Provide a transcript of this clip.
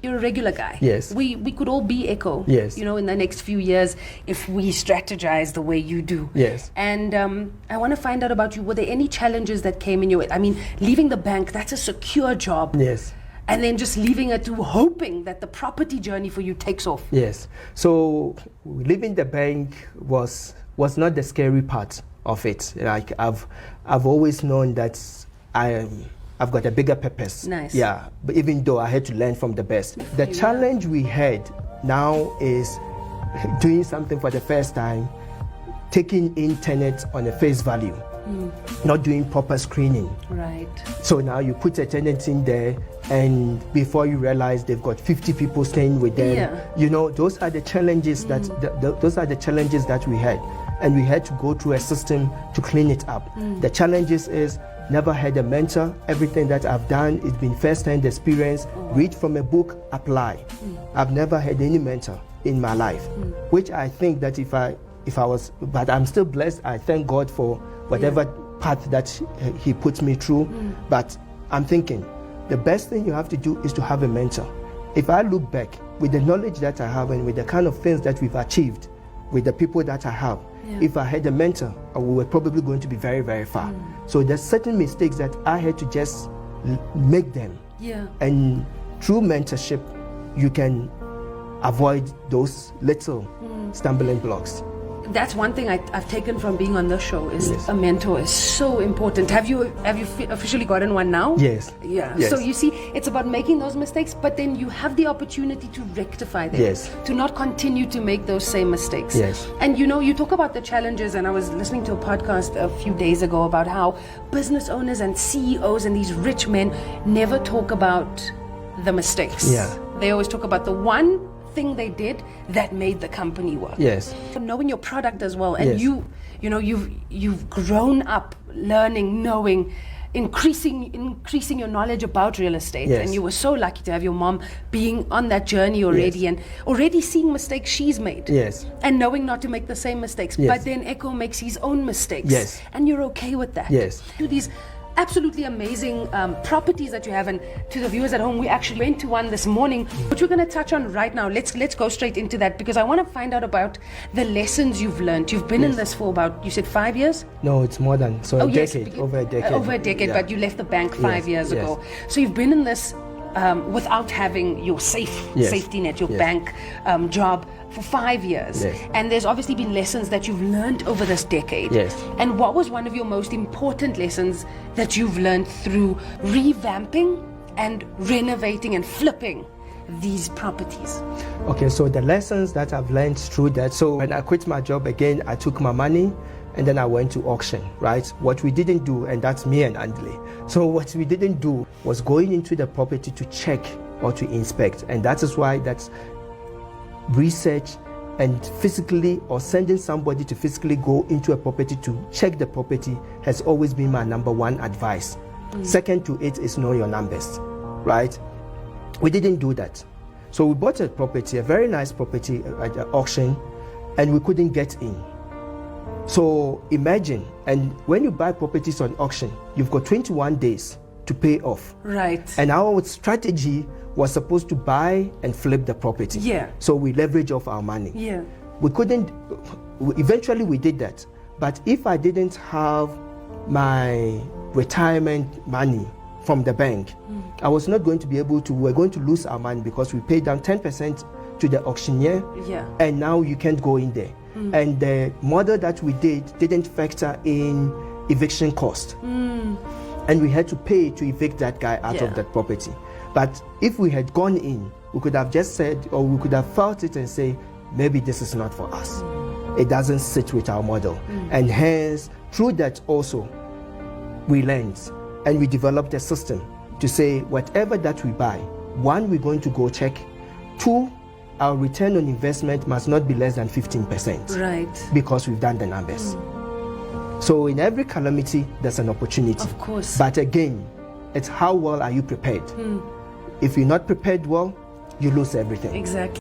you're a regular guy. Yes. We could all be Echo. Yes. You know, in the next few years, if we strategize the way you do. Yes. And I want to find out about you. Were there any challenges that came in your way? I mean, leaving the bank, that's a secure job. Yes. And then just leaving it to hoping that the property journey for you takes off. Yes. So leaving the bank was not the scary part of it. Like I've always known that I've got a bigger purpose. Nice. Yeah. But even though I had to learn from the best. The challenge we had now is doing something for the first time, taking in tenants on a face value. Not doing proper screening. Right. So now you put a tenant in there, and before you realize they've got 50 people staying with them. Yeah. You know, those are the challenges that those are the challenges that we had, and we had to go through a system to clean it up. The challenges is never had a mentor. Everything that I've done, it's been first-hand experience. Read from a book, apply. I've never had any mentor in my life, which I think that if I was, but I'm still blessed. I thank God for whatever path that he puts me through. But I'm thinking the best thing you have to do is to have a mentor. If I look back with the knowledge that I have and with the kind of things that we've achieved with the people that I have, if I had a mentor, we were probably going to be very, very far. So there's certain mistakes that I had to just make them. And through mentorship, you can avoid those little stumbling blocks. That's one thing I've taken from being on this show is Yes. a mentor is so important. Have you officially gotten one now? Yes. Yeah. Yes. So you see, it's about making those mistakes, but then you have the opportunity to rectify them. Yes. To not continue to make those same mistakes. Yes. And you know, you talk about the challenges, and I was listening to a podcast a few days ago about how business owners and CEOs and these rich men never talk about the mistakes. Yeah. They always talk about the one thing they did that made the company work. Yes. Knowing your product as well, and Yes. you know you've grown up learning, knowing, increasing your knowledge about real estate. Yes. And you were so lucky to have your mom being on that journey already. Yes. And already seeing mistakes she's made. Yes. And knowing not to make the same mistakes. Yes. But then Echo makes his own mistakes. Yes. And you're okay with that. Yes. Do these absolutely amazing properties that you have, and to the viewers at home, we actually went to one this morning, which we're going to touch on right now. Let's go straight into that, because I want to find out about the lessons you've learned. You've been in this for about, you said 5 years? No, it's more than a decade. Over a decade. Over a decade, Yeah. but you left the bank 5 years yes. ago. So you've been in this without having your safety net, your bank job for 5 years. Yes. And there's obviously been lessons that you've learned over this decade. Yes. And what was one of your most important lessons that you've learned through revamping and renovating and flipping these properties? Okay, so the lessons that I've learned through that. So when I quit my job again, I took my money and then I went to auction, right? What we didn't do, and that's me and Andley. So what we didn't do was going into the property to check or to inspect. And that is why that's research and physically, or sending somebody to physically go into a property to check the property has always been my number one advice. Second to it is know your numbers, right? We didn't do that. So we bought a property, a very nice property at the auction, and we couldn't get in. So imagine, and when you buy properties on auction, you've got 21 days to pay off. Right. And our strategy was supposed to buy and flip the property. Yeah. So we leverage off our money. Yeah. We couldn't, eventually we did that. But if I didn't have my retirement money from the bank, I was not going to be able to, we're going to lose our money because we paid down 10% to the auctioneer. Yeah. And now you can't go in there. And the model that we didn't factor in eviction cost. And we had to pay to evict that guy out of that property. But if we had gone in, we could have just said, or we could have felt it and say, maybe this is not for us. It doesn't sit with our model. And hence, through that also, we learned and we developed a system to say, whatever that we buy, one, we're going to go check. Two, our return on investment must not be less than 15%. Right. Because we've done the numbers. So in every calamity, there's an opportunity. Of course. But again, it's how well are you prepared? If you're not prepared well, you lose everything. Exactly.